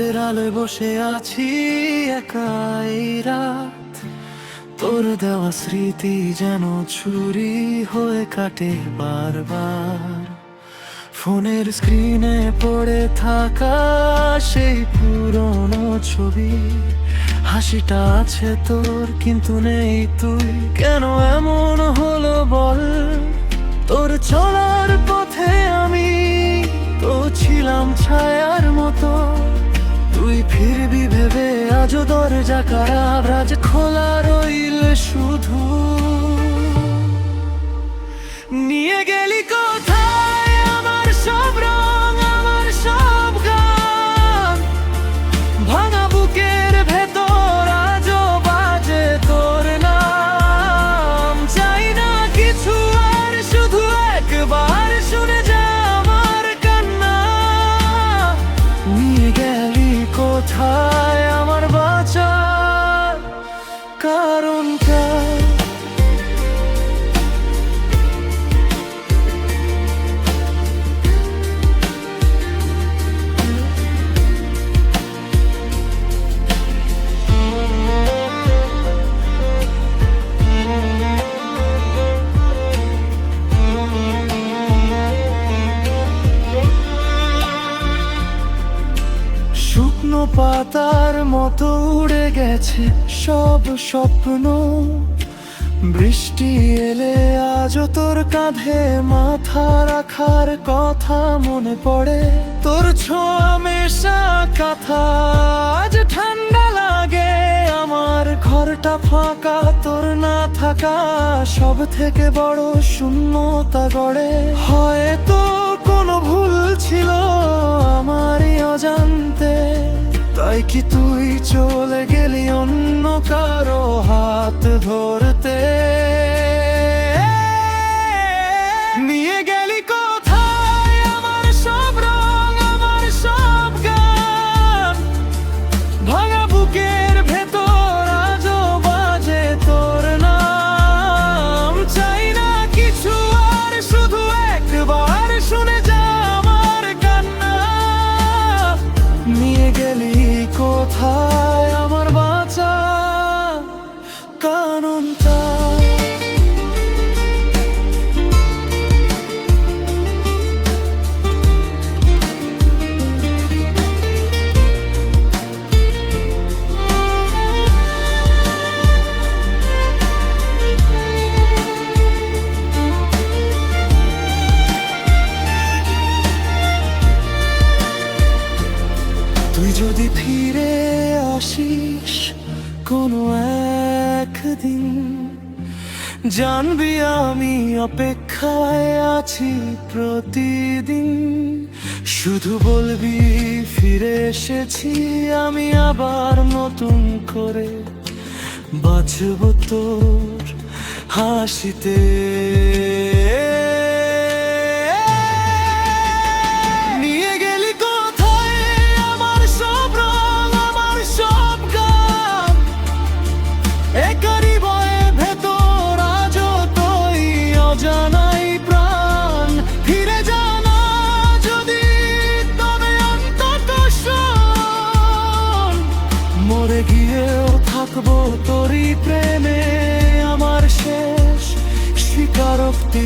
চাঁদের আলোয় বসে আছি একাই রাত, তোর দেওয়া স্মৃতি যেন ছুরি হয়ে কাটে বারবার। ফোনের স্ক্রিনে পড়ে থাকা সেই পুরনো ছবি, হাসিটা আছে তোর কিন্তু নেই তুই, কেন এমন হলো বল? তোর চলার পথে আমি তো ছিলাম ছায়ার মতো, তুই ফিরবি ভেবে আজও দরজা কারাজ খোলা রইল শুধু। নিয়ে গেলি কোথায় আমার সব রং, আমার সব গান, ভাঙা বুকের ভেতর আজও বাজে তোর নাম। চাই না কিছু আর, শুধু একবার শুনে যা আমার কান্না। নিয়ে গেলি কোথায় আমার বাঁচার কারণটা? শুকনো পাতার মতো উড়ে গেছে সব স্বপ্ন, বৃষ্টি এলে আজও তোর কাঁধে মাথা রাখার কথা মনে পড়ে। তোর ছোঁয়া মেশা কাঁথা আজ ঠান্ডা লাগে, আমার ঘরটা ফাঁকা তোর না থাকা সব থেকে বড় শূন্যতা গড়ে। হয়তো কোনো ভুল ছিল আমারই অজান্তে, তাই কি তুই চলে গেলি অন্য কারো হাত ধরতে? নিয়ে গেলি কোথায় আমার সব রং, আমার সব গান, ভাঙা বুকের ভেতর আজও বাজে তোর নাম। চাই না কিছু আর, শুধু একবার শুনে যা আমার কান্না। নিয়ে গেলি কোথায় আমার বাঁচা কারণটা? তুই যদি ফিরে আসিস কোনো একদিন, জানবি আমি অপেক্ষায় আছি প্রতিদিন। শুধু বলবি ফিরে এসেছি, আমি আবার নতুন করে বাঁচব তোর হাসিতে। মরে গিয়েও থাকবো তোরই প্রেমে, আমার শেষ স্বীকারোক্তি।